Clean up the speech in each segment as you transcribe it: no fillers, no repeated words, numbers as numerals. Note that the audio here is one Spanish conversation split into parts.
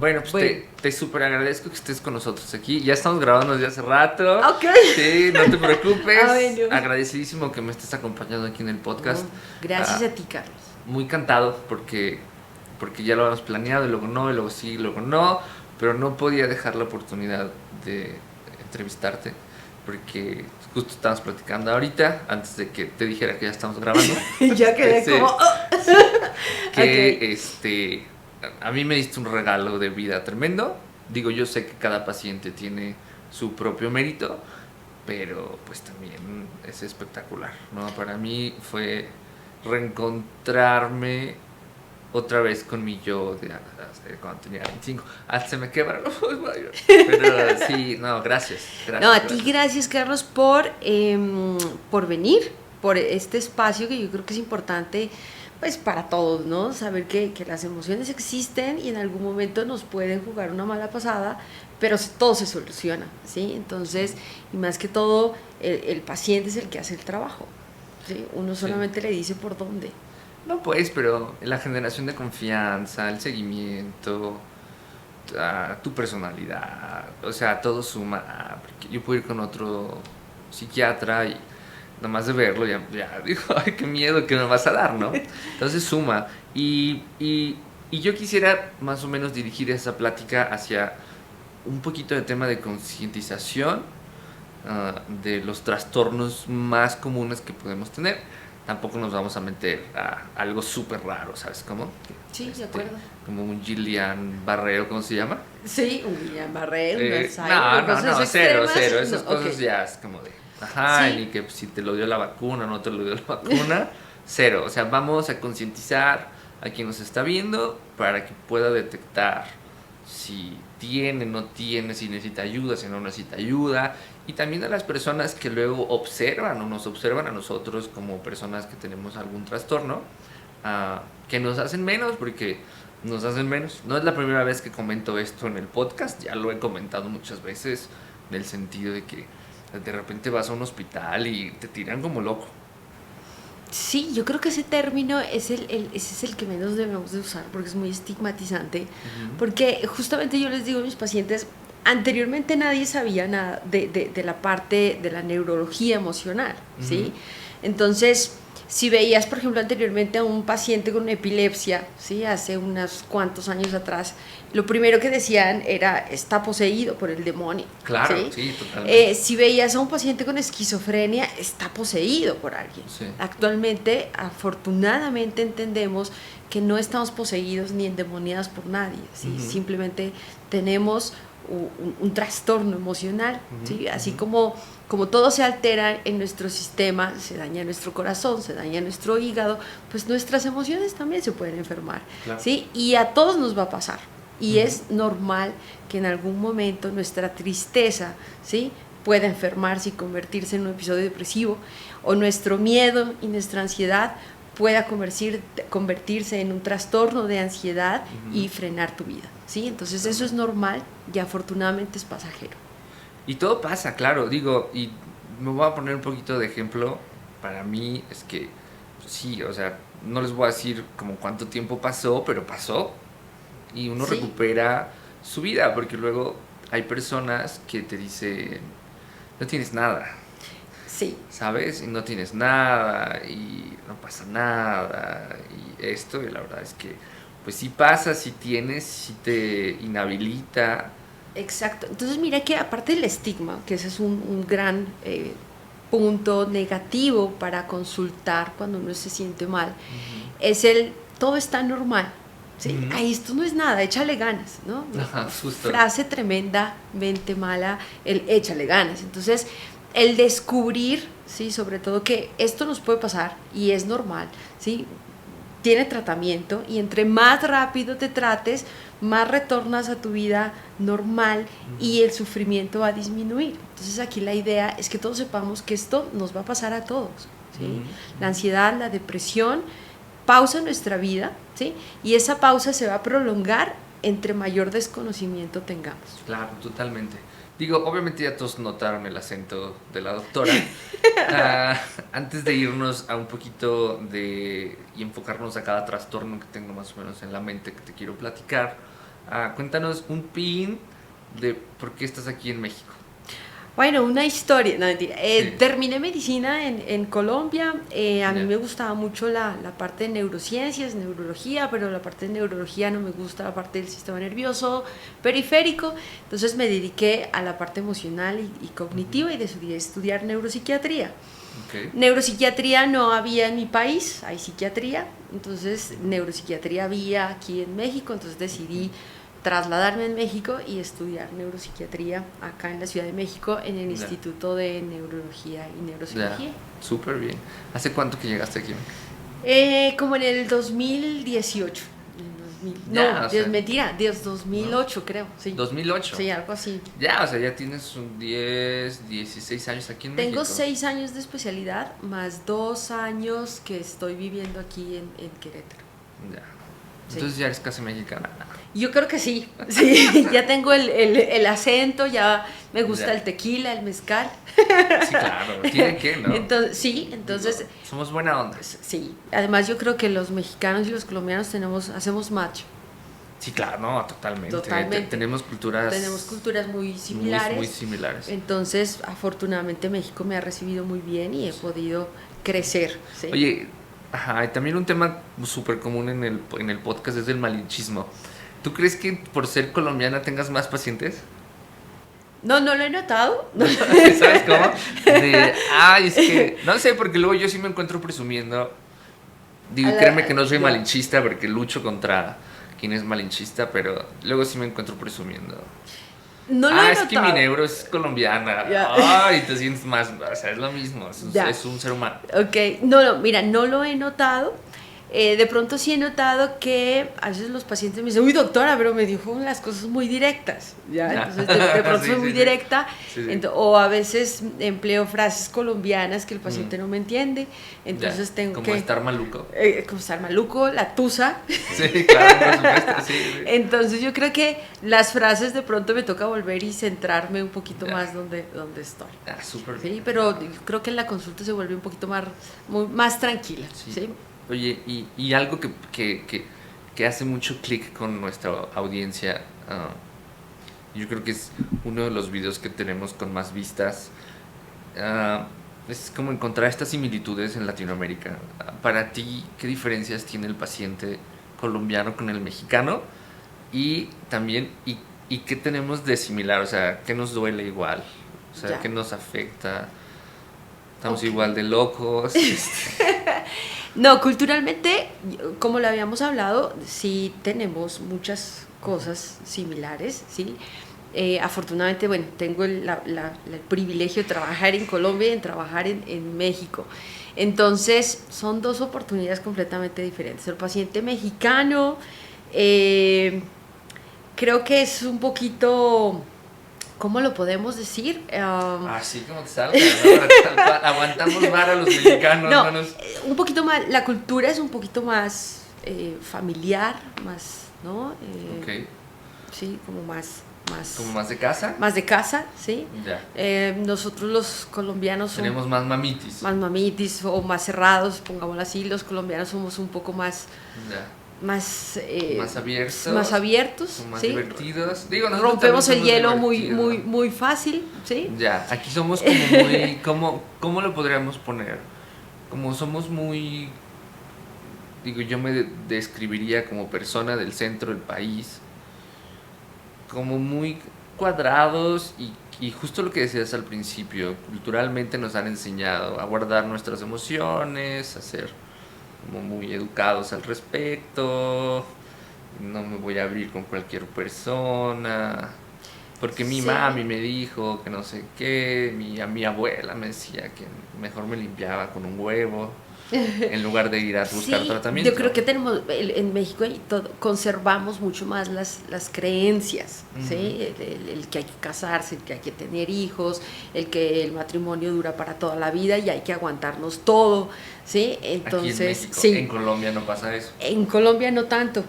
Bueno, pues te súper agradezco que estés con nosotros aquí. Ya estamos grabando desde hace rato. Ok. Sí, no te preocupes. Bueno. Agradecidísimo que me estés acompañando aquí en el podcast. Gracias a ti, Carlos. Muy encantado porque ya lo habíamos planeado y luego no, y luego sí, y luego no. Pero no podía dejar la oportunidad de entrevistarte porque justo estábamos platicando ahorita, antes de que te dijera que ya estamos grabando. Ya quedé como... Oh. Que a mí me diste un regalo de vida tremendo. Digo, yo sé que cada paciente tiene su propio mérito, pero pues también es espectacular, ¿no? Para mí fue reencontrarme otra vez con mi yo de cuando tenía 25. Se me quebra los ojos, pero sí, no, gracias. No, a ti gracias, Carlos, por venir, por este espacio que yo creo que es importante pues para todos, ¿no? Saber que las emociones existen y en algún momento nos pueden jugar una mala pasada, pero todo se soluciona, ¿sí? Entonces, y más que todo, el paciente es el que hace el trabajo, ¿sí? Uno solamente le dice por dónde. No, pues, pero la generación de confianza, el seguimiento, tu personalidad, o sea, todo suma. Porque yo puedo ir con otro psiquiatra y nada más de verlo ya digo, ay, qué miedo que me vas a dar, ¿no? Entonces suma. Y yo quisiera más o menos dirigir esa plática hacia un poquito de tema de concientización de los trastornos más comunes que podemos tener. Tampoco nos vamos a meter a algo súper raro, ¿sabes cómo? Sí, de acuerdo. Como un Gillian Barrero, ¿cómo se llama? Sí, un Gillian Barrero, un Alzheimer, no, cero, esas cosas okay. Ya es como de, ajá, sí. Ni que si te lo dio la vacuna, no te lo dio la vacuna, cero. O sea, vamos a concientizar a quien nos está viendo para que pueda detectar si tiene, no tiene, si necesita ayuda, si no necesita ayuda. Y también a las personas que luego observan o nos observan a nosotros como personas que tenemos algún trastorno, que nos hacen menos, porque nos hacen menos. No es la primera vez que comento esto en el podcast, ya lo he comentado muchas veces, en el sentido de que de repente vas a un hospital y te tiran como loco. Sí, yo creo que ese término ese es el que menos debemos de usar porque es muy estigmatizante, porque justamente yo les digo a mis pacientes, anteriormente nadie sabía nada de la parte de la neurología emocional, ¿sí? Entonces, si veías, por ejemplo, anteriormente a un paciente con epilepsia, ¿sí? Hace unos cuantos años atrás, lo primero que decían era, está poseído por el demonio. Claro, ¿sí? Totalmente. Si veías a un paciente con esquizofrenia, está poseído por alguien. Sí. Actualmente, afortunadamente, entendemos que no estamos poseídos ni endemoniados por nadie, ¿sí? Simplemente tenemos un trastorno emocional, ¿sí? Así como todo se altera en nuestro sistema, se daña nuestro corazón, se daña nuestro hígado, pues nuestras emociones también se pueden enfermar, claro. ¿sí? Y a todos nos va a pasar. Y es normal que en algún momento nuestra tristeza, ¿sí? pueda enfermarse y convertirse en un episodio depresivo, o nuestro miedo y nuestra ansiedad pueda convertirse en un trastorno de ansiedad y frenar tu vida, ¿sí? Entonces eso es normal y afortunadamente es pasajero. Y todo pasa, claro, digo, y me voy a poner un poquito de ejemplo. Para mí es que, sí, o sea, no les voy a decir como cuánto tiempo pasó, pero pasó. Y uno recupera su vida, porque luego hay personas que te dicen, no tienes nada. Sí. ¿Sabes? Y no tienes nada, y no pasa nada, y esto, y la verdad es que, pues sí pasa, sí tienes, sí te inhabilita. Exacto. Entonces mira que aparte del estigma, que ese es un gran punto negativo para consultar cuando uno se siente mal, es todo está normal. ¿sí? Ay, esto no es nada, échale ganas, ¿no? Ajá, frase tremendamente mala, el échale ganas. Entonces, el descubrir, ¿sí? Sobre todo que esto nos puede pasar y es normal, ¿sí? Tiene tratamiento y entre más rápido te trates, más retornas a tu vida normal y el sufrimiento va a disminuir. Entonces aquí la idea es que todos sepamos que esto nos va a pasar a todos, ¿sí? La ansiedad, la depresión pausa nuestra vida, ¿sí? Y esa pausa se va a prolongar entre mayor desconocimiento tengamos. Claro, totalmente. Digo, obviamente ya todos notaron el acento de la doctora. Antes de irnos a un poquito y enfocarnos a cada trastorno que tengo más o menos en la mente que te quiero platicar, Cuéntanos un pin de por qué estás aquí en México. Bueno, una historia, no mentira. Sí. Terminé medicina en Colombia. A mí Ya. me gustaba mucho la parte de neurociencias, neurología, pero la parte de neurología no me gusta la parte del sistema nervioso periférico. Entonces me dediqué a la parte emocional y cognitiva y decidí estudiar neuropsiquiatría. Ok. Neuropsiquiatría no había en mi país, hay psiquiatría, entonces neuropsiquiatría había aquí en México, entonces decidí trasladarme en México y estudiar neuropsiquiatría acá en la Ciudad de México en el Ya. Instituto de Neurología y Ya. Neurocirugía. Súper bien. ¿Hace cuánto que llegaste aquí? Como en el 2018. Ya, No, o sea, mentira, desde 2008 creo, sí. 2008. Sí, algo así. Ya, o sea, ya tienes un 10, 16 años aquí en Tengo México. 6 años de especialidad, más 2 años que estoy viviendo aquí en Querétaro. Ya. Sí. Entonces ya eres casi mexicana. Yo creo que sí, sí, ya tengo el acento, ya me gusta Ya. el tequila, el mezcal. Sí, claro, tiene que, ¿no? Entonces, sí, entonces, Digo, somos buena onda. sí. Además yo creo que los mexicanos y los colombianos hacemos match. Sí, claro, no, totalmente. Totalmente. Tenemos culturas Muy similares. muy similares. Entonces, afortunadamente México me ha recibido muy bien y he podido crecer. ¿Sí? Oye, ajá, y también un tema súper común en el podcast es el malinchismo. ¿Tú crees que por ser colombiana tengas más pacientes? No lo he notado. ¿Sabes cómo? Es que, no sé, porque luego yo sí me encuentro presumiendo. Digo, créeme que no soy Ya. malinchista porque lucho contra quien es malinchista, pero luego sí me encuentro presumiendo. No lo he Es que notado. mi neuro es colombiana. Ya. Ay, te sientes más, o sea, es lo mismo, Ya. es un ser humano. Ok, no, mira, no lo he notado. De pronto sí he notado que a veces los pacientes me dicen, uy doctora, pero me dijo las cosas muy directas, ¿ya? Entonces de pronto Sí, soy sí, muy sí. directa, Sí, sí. o a veces empleo frases colombianas que el paciente no me entiende, entonces Ya, tengo como que... estar maluco. Como estar maluco, la tusa. Sí, claro, por supuesto, sí. Entonces yo creo que las frases de pronto me toca volver y centrarme un poquito Ya. más donde estoy. Súper bien. Sí, pero creo que en la consulta se vuelve un poquito más tranquila. Sí. ¿Sí? Oye, y algo que hace mucho clic con nuestra audiencia, yo creo que es uno de los videos que tenemos con más vistas, es como encontrar estas similitudes en Latinoamérica. Para ti, ¿qué diferencias tiene el paciente colombiano con el mexicano? Y también, ¿y qué tenemos de similar? O sea, ¿qué nos duele igual? O sea, Ya. ¿qué nos afecta? Estamos Ok. igual de locos. No, culturalmente, como lo habíamos hablado, sí tenemos muchas cosas similares, ¿sí? Afortunadamente, bueno, tengo el privilegio de trabajar en Colombia y de trabajar en México. Entonces, son dos oportunidades completamente diferentes. El paciente mexicano, creo que es un poquito, ¿cómo lo podemos decir? Así como te salga, ¿no? Tal cual, aguantamos vara los mexicanos, No, manos. un poquito más, la cultura es un poquito más familiar, más, ¿no? Ok, Sí, como más, como más de casa. más de casa, ¿sí? Ya. Nosotros los colombianos somos Tenemos más mamitis. más mamitis o más cerrados, pongámoslo así, los colombianos somos un poco más, Ya. más, Más abiertos. más abiertos, Más ¿sí? divertidos. Digo, nosotros Rompemos el también somos hielo muy, divertidos. muy, muy fácil, ¿sí? Ya, aquí somos como muy. ¿Cómo lo podríamos poner? Como somos muy. Digo, yo me describiría como persona del centro del país. Como muy cuadrados y justo lo que decías al principio, culturalmente nos han enseñado a guardar nuestras emociones, a ser como muy educados al respecto, no me voy a abrir con cualquier persona, porque mi Sí. mami me dijo que no sé qué, mi abuela me decía que mejor me limpiaba con un huevo en lugar de ir a buscar Sí, tratamiento. yo creo que tenemos, en México conservamos mucho más las creencias, ¿sí? El que hay que casarse, el que hay que tener hijos, el que el matrimonio dura para toda la vida y hay que aguantarnos todo, ¿sí? Entonces, Aquí en México, sí. en Colombia no pasa eso. En Colombia no tanto,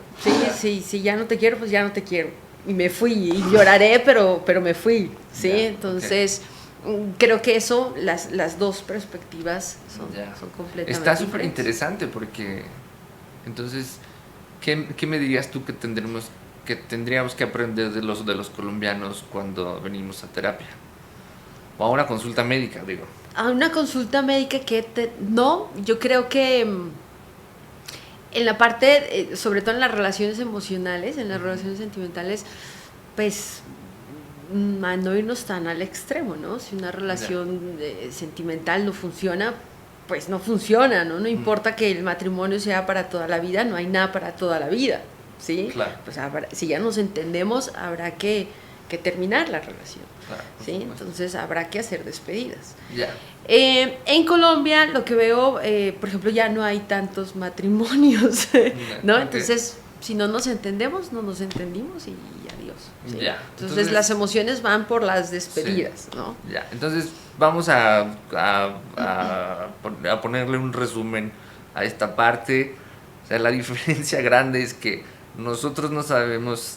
¿sí? Si ya no te quiero, pues ya no te quiero. Y me fui, y lloraré, pero me fui, ¿sí? Ya, Entonces, creo que eso, las dos perspectivas son completamente Está súper diferentes. interesante porque, entonces, ¿qué me dirías tú que tendremos que tendríamos que aprender de los colombianos cuando venimos a terapia? O a una consulta médica, digo. A una consulta médica no, yo creo que en la parte, sobre todo en las relaciones emocionales, en las relaciones sentimentales, pues no irnos tan al extremo, ¿no? Si una relación sentimental no funciona, pues no funciona, ¿no? No importa que el matrimonio sea para toda la vida, no hay nada para toda la vida, ¿sí? Claro. Pues si ya nos entendemos, habrá que terminar la relación, Claro, ¿sí? Entonces habrá que hacer despedidas. Ya. En Colombia lo que veo, por ejemplo, ya no hay tantos matrimonios, ¿no? Okay. Entonces, si no nos entendemos, no nos entendimos y adiós, ¿sí? Ya. Entonces las emociones van por las despedidas, sí, ¿no? Ya. Entonces vamos a ponerle un resumen a esta parte. O sea, la diferencia grande es que nosotros no sabemos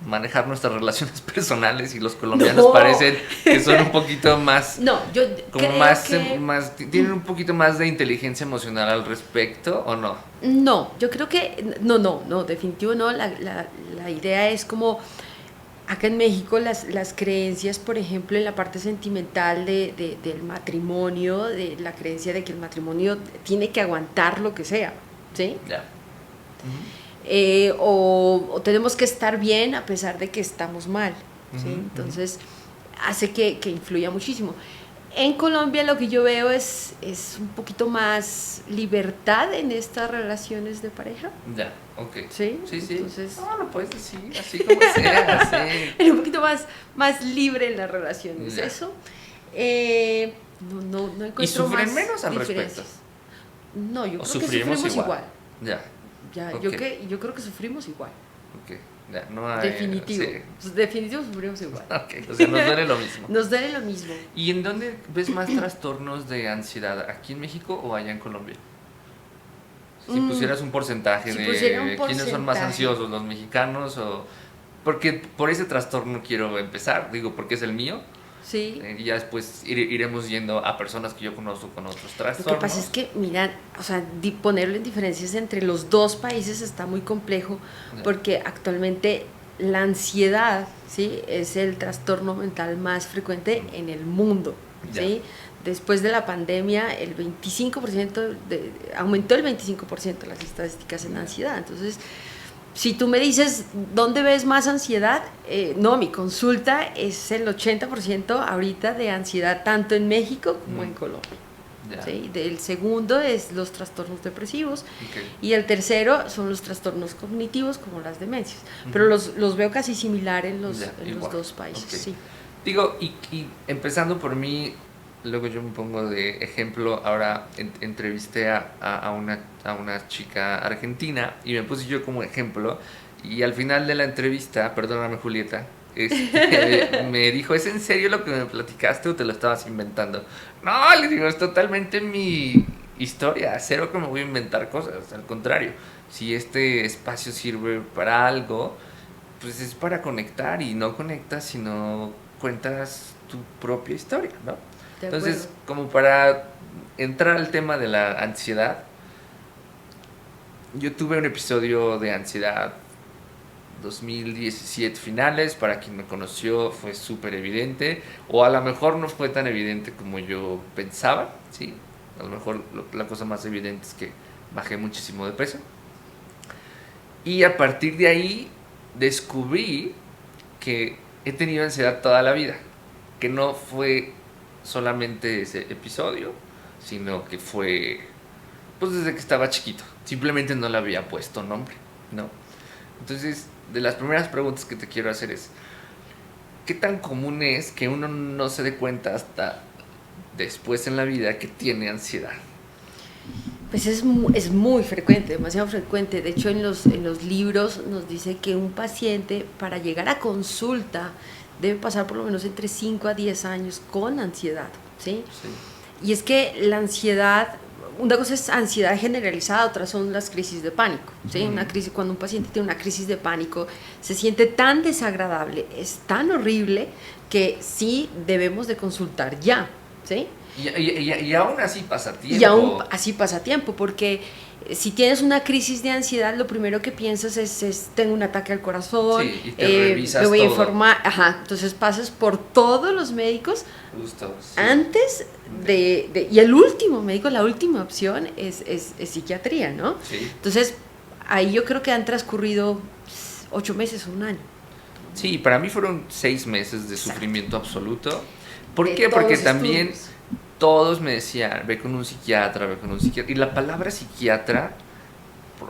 manejar nuestras relaciones personales y los colombianos parecen que son un poquito más como más tienen un poquito más de inteligencia emocional al respecto, ¿o no? No, yo creo que no, definitivo no. La idea es como acá en México las creencias, por ejemplo, en la parte sentimental del matrimonio, de la creencia de que el matrimonio tiene que aguantar lo que sea, ¿sí? Ya. O tenemos que estar bien a pesar de que estamos mal, ¿sí? Entonces hace que influya muchísimo. En Colombia lo que yo veo es un poquito más libertad en estas relaciones de pareja. Ya, ok. Sí. Entonces, lo puedes decir así como sea, así. Es un poquito más libre en las relaciones. Ya. Eso. No encuentro. ¿Y sufren más menos al respecto? No, yo creo que sufrimos igual. Ya. Okay. Yo creo que sufrimos igual. Ok. Ya, no hay, definitivo. Sí. Definitivo sufrimos igual. Ok, o sea, nos duele lo mismo. Nos duele lo mismo. ¿Y en dónde ves más trastornos de ansiedad? ¿Aquí en México o allá en Colombia? Si pusieras un porcentaje quiénes son más ansiosos, los mexicanos o... Porque por ese trastorno quiero empezar, digo, porque es el mío. Sí. Y ya después iremos yendo a personas que yo conozco con otros trastornos. Lo que pasa es que, mira, o sea, ponerlo en diferencias entre los dos países está muy complejo, porque actualmente la ansiedad, ¿sí?, es el trastorno mental más frecuente en el mundo, ¿sí? Después de la pandemia, el 25% aumentó el 25% las estadísticas en ansiedad. Entonces, si tú me dices, ¿dónde ves más ansiedad? No, mi consulta es el 80% ahorita de ansiedad, tanto en México como en Colombia. ¿Sí? El segundo es los trastornos depresivos, y el tercero son los trastornos cognitivos, como las demencias. Pero los veo casi similar en los dos países. Sí. Digo, y empezando por mí, luego yo me pongo de ejemplo. Ahora entrevisté a una chica argentina y me puse yo como ejemplo, y al final de la entrevista, perdóname Julieta, me dijo, ¿es en serio lo que me platicaste o te lo estabas inventando? No, le digo, es totalmente mi historia, cero que me voy a inventar cosas, al contrario, si este espacio sirve para algo, pues es para conectar, y no conectas si no cuentas tu propia historia, ¿no? Entonces, como para entrar al tema de la ansiedad, yo tuve un episodio de ansiedad 2017 finales. Para quien me conoció fue súper evidente, o a lo mejor no fue tan evidente como yo pensaba, ¿sí? A lo mejor la cosa más evidente es que bajé muchísimo de peso, y a partir de ahí descubrí que he tenido ansiedad toda la vida, que no fue solamente ese episodio, sino que fue pues desde que estaba chiquito, simplemente no le había puesto nombre, ¿no? Entonces, de las primeras preguntas que te quiero hacer es, ¿qué tan común es que uno no se dé cuenta hasta después en la vida que tiene ansiedad? Pues es muy frecuente, demasiado frecuente. De hecho, en los libros nos dice que un paciente, para llegar a consulta, debe pasar por lo menos entre 5 a 10 años con ansiedad, ¿sí? Sí. Y es que la ansiedad, una cosa es ansiedad generalizada, otra son las crisis de pánico, ¿sí? Una crisis, cuando un paciente tiene una crisis de pánico, se siente tan desagradable, es tan horrible, que sí debemos de consultar ya, ¿sí? Y aún así pasa tiempo. Y aún así pasa tiempo, porque si tienes una crisis de ansiedad, lo primero que piensas es tengo un ataque al corazón, sí, y te revisas me voy todo. a informar, entonces pasas por todos los médicos. Justo, sí. Antes y el último médico, la última opción es psiquiatría, ¿no? Sí. Entonces, ahí yo creo que han transcurrido 8 meses o un año. Sí, para mí fueron 6 meses de sufrimiento absoluto. ¿Por De qué? Porque todos también estudios. todos me decían, ve con un psiquiatra, ve con un psiquiatra. Y la palabra psiquiatra,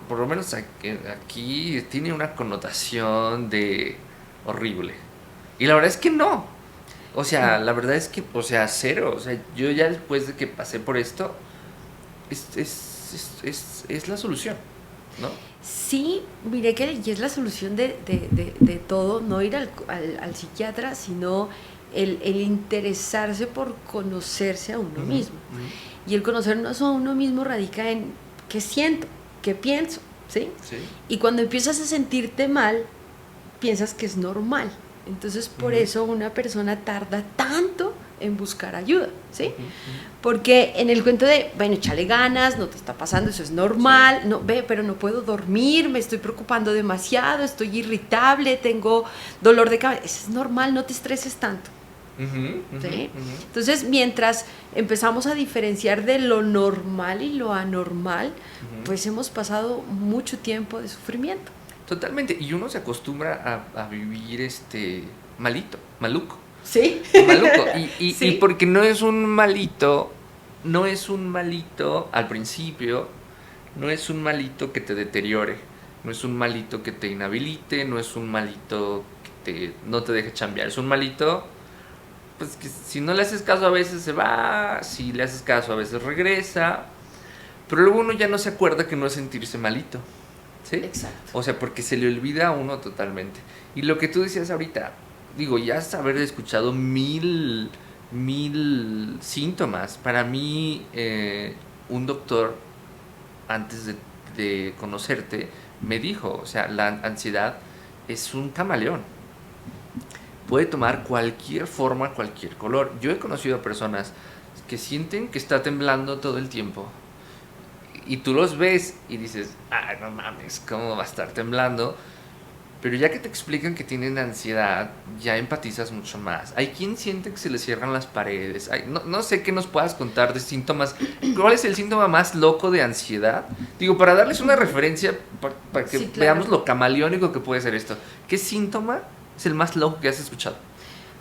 por lo menos aquí, tiene una connotación de horrible. Y la verdad es que no. O sea, la verdad es que, o sea, cero. O sea, yo ya después de que pasé por esto, es la solución, ¿no? Sí, miré que y es la solución de todo, no ir al psiquiatra, sino el interesarse por conocerse a uno mismo. Y el conocernos a uno mismo radica en qué siento, qué pienso, ¿sí? Sí. Y cuando empiezas a sentirte mal, piensas que es normal. Entonces, por eso una persona tarda tanto en buscar ayuda, ¿sí? Porque en el cuento de, bueno, échale ganas, no te está pasando, eso es normal, no, pero no puedo dormir, me estoy preocupando demasiado, estoy irritable, tengo dolor de cabeza, eso es normal, no te estreses tanto. ¿Sí? Entonces, mientras empezamos a diferenciar de lo normal y lo anormal, pues hemos pasado mucho tiempo de sufrimiento. Totalmente, y uno se acostumbra a vivir maluco. Sí. Maluco. Y Sí. porque no es un malito al principio, no es un malito que te deteriore, no es un malito que te inhabilite, no es un malito que no te deje chambear, es un malito, pues que si no le haces caso a veces se va, si le haces caso a veces regresa, pero luego uno ya no se acuerda que no es sentirse malito, ¿sí? Exacto. O sea, porque se le olvida a uno totalmente. Y lo que tú decías ahorita, digo, ya has haber escuchado mil síntomas. Para mí, un doctor, antes de conocerte, me dijo, o sea, la ansiedad es un camaleón. Puede tomar cualquier forma, cualquier color. Yo he conocido a personas que sienten que está temblando todo el tiempo. Y tú los ves y dices, ay, no mames, ¿cómo va a estar temblando? Pero ya que te explican que tienen ansiedad, ya empatizas mucho más. Hay quien siente que se le cierran las paredes. No sé qué nos puedas contar de síntomas. ¿Cuál es el síntoma más loco de ansiedad? Digo, para darles una referencia, para que Sí, claro. veamos lo camaleónico que puede ser esto. ¿Qué síntoma es el más loco que has escuchado?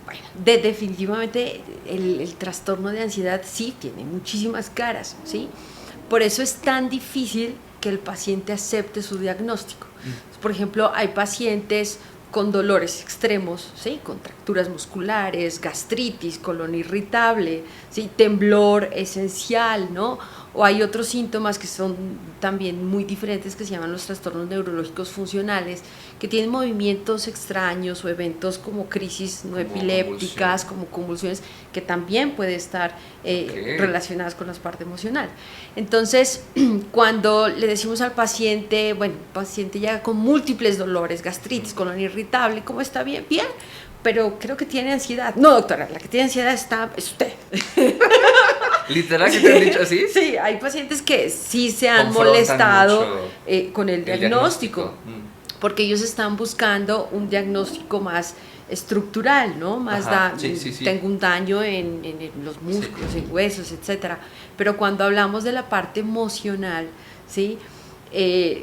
Bueno, definitivamente el trastorno de ansiedad sí tiene muchísimas caras, ¿sí? Por eso es tan difícil que el paciente acepte su diagnóstico. Por ejemplo, hay pacientes con dolores extremos, ¿sí? Contracturas musculares, gastritis, colon irritable, ¿sí? Temblor esencial, ¿no? O hay otros síntomas que son también muy diferentes que se llaman los trastornos neurológicos funcionales, que tienen movimientos extraños o eventos como crisis no epilépticas, como convulsiones, que también puede estar relacionadas con la parte emocional. Entonces, cuando le decimos al paciente, bueno, el paciente llega con múltiples dolores, gastritis, colon irritable, ¿cómo está? Bien, bien, pero creo que tiene ansiedad. No, doctora, la que tiene ansiedad es usted. ¿Literal que te han dicho así? Sí, hay pacientes que sí se han molestado con el diagnóstico, porque ellos están buscando un diagnóstico más estructural, ¿no? Más tengo un daño en los músculos, en huesos, etcétera. Pero cuando hablamos de la parte emocional, ¿sí?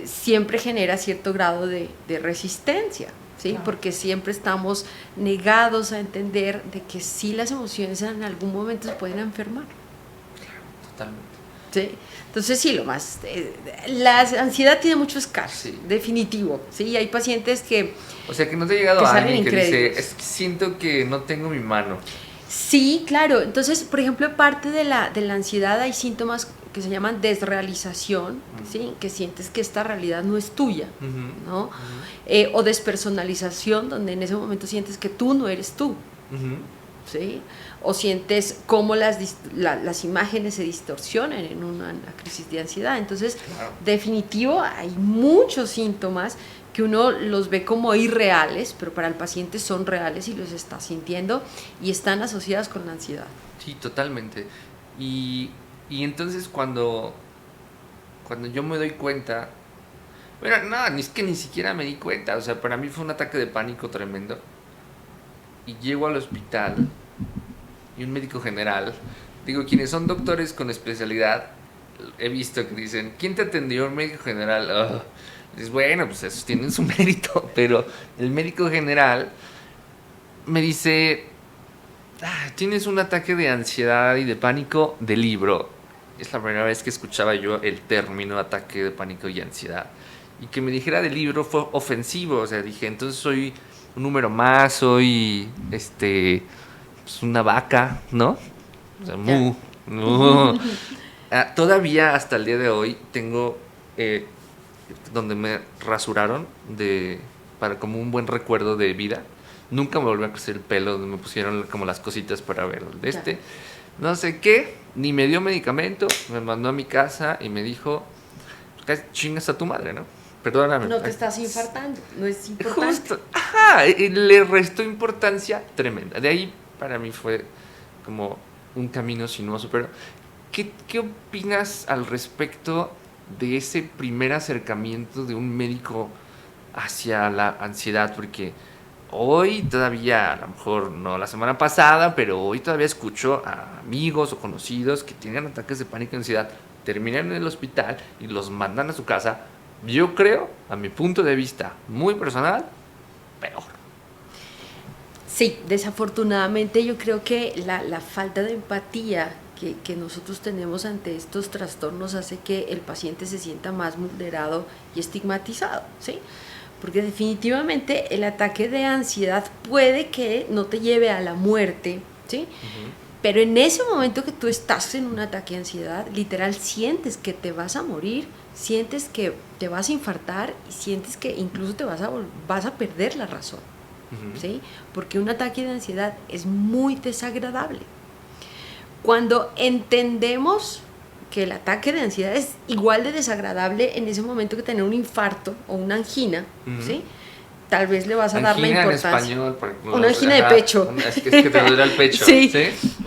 Siempre genera cierto grado de resistencia, ¿sí? Claro. Porque siempre estamos negados a entender de que sí las emociones en algún momento se pueden enfermar. Totalmente. ¿Sí? Entonces sí, lo más la ansiedad tiene muchos casos, sí. Definitivo, ¿sí? Hay pacientes que, o sea, que no te ha llegado a alguien que dice, es que siento que no tengo mi mano. Sí, claro. Entonces, por ejemplo, parte de la ansiedad hay síntomas que se llaman desrealización, ¿sí? Que sientes que esta realidad no es tuya, ¿no? O despersonalización, donde en ese momento sientes que tú no eres tú, ¿sí? O sientes cómo las imágenes se distorsionan en una crisis de ansiedad. Entonces, claro. Definitivo, hay muchos síntomas que uno los ve como irreales, pero para el paciente son reales y los está sintiendo y están asociados con la ansiedad. Sí, totalmente. Y, y entonces cuando yo me doy cuenta, bueno, no, es que ni siquiera me di cuenta, o sea, para mí fue un ataque de pánico tremendo. Y llego al hospital y un médico general, digo, quienes son doctores con especialidad, he visto que dicen, ¿quién te atendió? Un médico general. Oh. Dices, bueno, pues esos tienen su mérito, pero el médico general me dice, tienes un ataque de ansiedad y de pánico de libro. Es la primera vez que escuchaba yo el término ataque de pánico y ansiedad. Y que me dijera de libro fue ofensivo, o sea, dije, entonces soy un número más, soy pues una vaca, ¿no? O sea, mu, mu. Todavía hasta el día de hoy tengo donde me rasuraron para como un buen recuerdo de vida. Nunca me volvió a crecer el pelo, me pusieron como las cositas para ver no sé qué, ni me dio medicamento, me mandó a mi casa y me dijo, pues, chingas a tu madre, ¿no? Perdóname. No te estás infartando, no es importante. Justo, ajá, le restó importancia tremenda. De ahí para mí fue como un camino sinuoso, pero ¿qué opinas al respecto de ese primer acercamiento de un médico hacia la ansiedad? Porque hoy todavía, a lo mejor no la semana pasada, pero hoy todavía escucho a amigos o conocidos que tienen ataques de pánico y ansiedad, terminan en el hospital y los mandan a su casa. Yo creo, a mi punto de vista muy personal, peor. Sí, desafortunadamente yo creo que la falta de empatía que nosotros tenemos ante estos trastornos hace que el paciente se sienta más vulnerado y estigmatizado, ¿sí? Porque definitivamente el ataque de ansiedad puede que no te lleve a la muerte, ¿sí? Pero en ese momento que tú estás en un ataque de ansiedad, literal sientes que te vas a morir, sientes que te vas a infartar y sientes que incluso vas a perder la razón, ¿sí? Porque un ataque de ansiedad es muy desagradable. Cuando entendemos que el ataque de ansiedad es igual de desagradable en ese momento que tener un infarto o una angina, ¿sí? Tal vez le vas a dar la importancia. En español, una angina de pecho. Es que te duele el pecho. Sí.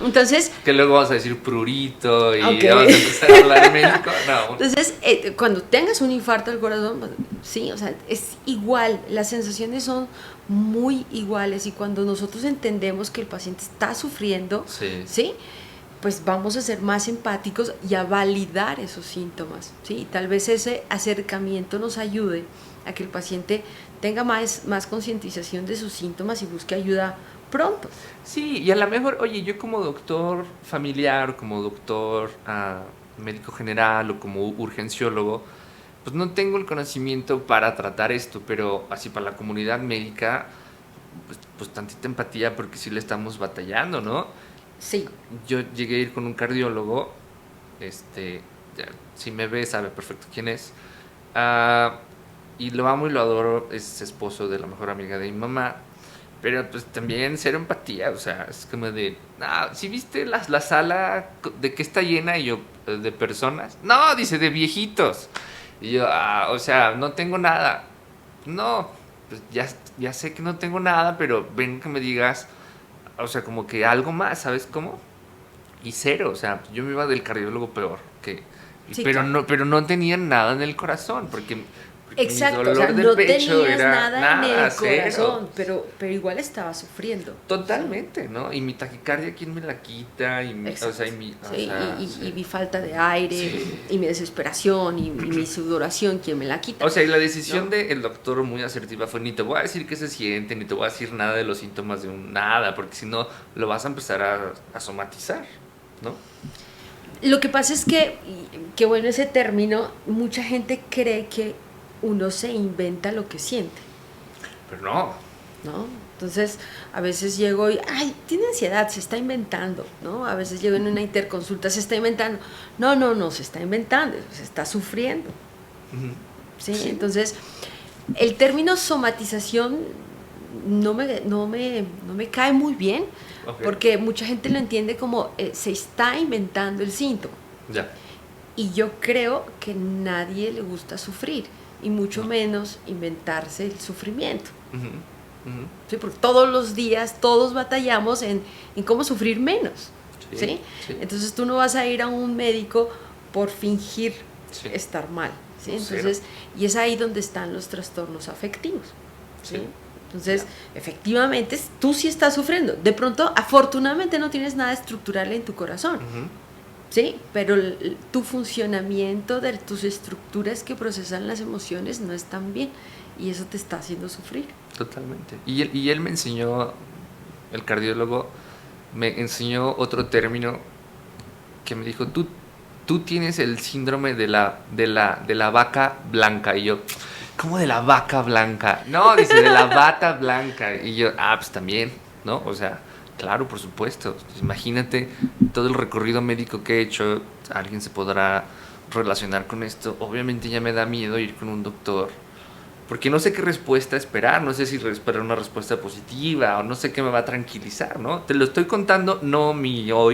Entonces. Que luego vas a decir prurito y vamos a empezar a hablar en México. No. Entonces, cuando tengas un infarto del corazón, pues, sí, o sea, es igual. Las sensaciones son muy iguales y cuando nosotros entendemos que el paciente está sufriendo, ¿sí? Pues vamos a ser más empáticos y a validar esos síntomas, ¿sí? Y tal vez ese acercamiento nos ayude a que el paciente tenga más concientización de sus síntomas y busque ayuda pronto. Sí, y a lo mejor, oye, yo como doctor familiar, como doctor médico general o como urgenciólogo, pues no tengo el conocimiento para tratar esto, pero así para la comunidad médica, pues tantita empatía porque sí le estamos batallando, ¿no? Sí. Yo llegué a ir con un cardiólogo, si me ve sabe perfecto quién es, y lo amo y lo adoro, es esposo de la mejor amiga de mi mamá, pero pues también cero empatía, o sea, es como de, ¿sí viste la sala de qué está llena? Y yo, ¿de personas? No, dice, de viejitos. Y yo, o sea, no tengo nada. No, pues ya sé que no tengo nada, pero ven que me digas, o sea, como que algo más, ¿sabes cómo? Y cero, o sea, yo me iba del cardiólogo peor, sí, pero no tenía nada en el corazón, porque exacto, mi dolor o sea, del no pecho tenías era nada en el cero. corazón, pero igual estaba sufriendo. Totalmente, ¿no? Y mi taquicardia, ¿quién me la quita? Y mi, exacto. O sea, y mi falta de aire, y mi desesperación, y mi sudoración, ¿quién me la quita? O sea, y la decisión del doctor muy asertiva fue, ni te voy a decir qué se siente, ni te voy a decir nada de los síntomas de nada, porque si no, lo vas a empezar a somatizar, ¿no? Lo que pasa es que bueno, ese término, mucha gente cree que uno se inventa lo que siente. Pero no. Entonces, a veces llego y, tiene ansiedad, se está inventando, ¿no? A veces llego en una interconsulta, se está inventando. No, se está inventando, se está sufriendo. ¿Sí? Entonces, el término somatización no me cae muy bien, porque mucha gente lo entiende como se está inventando el síntoma. Ya. Y yo creo que nadie le gusta sufrir, y mucho menos inventarse el sufrimiento. Sí, porque todos los días todos batallamos en cómo sufrir menos. ¿sí? Entonces tú no vas a ir a un médico por fingir estar mal, ¿sí? Entonces, y es ahí donde están los trastornos afectivos, ¿sí? Entonces, efectivamente, tú sí estás sufriendo. De pronto, afortunadamente no tienes nada estructural en tu corazón, ¿sí? Pero tu funcionamiento de tus estructuras que procesan las emociones no están bien y eso te está haciendo sufrir. Totalmente. Y él me enseñó, el cardiólogo, me enseñó otro término que me dijo, tú tienes el síndrome de la vaca blanca. Y yo, ¿cómo de la vaca blanca? No, dice, de la bata blanca. Y yo, pues también, ¿no? O sea, claro, por supuesto. Imagínate todo el recorrido médico que he hecho, alguien se podrá relacionar con esto. Obviamente ya me da miedo ir con un doctor, porque no sé qué respuesta esperar, no sé si esperar una respuesta positiva o no sé qué me va a tranquilizar, ¿no? Te lo estoy contando, no mi yo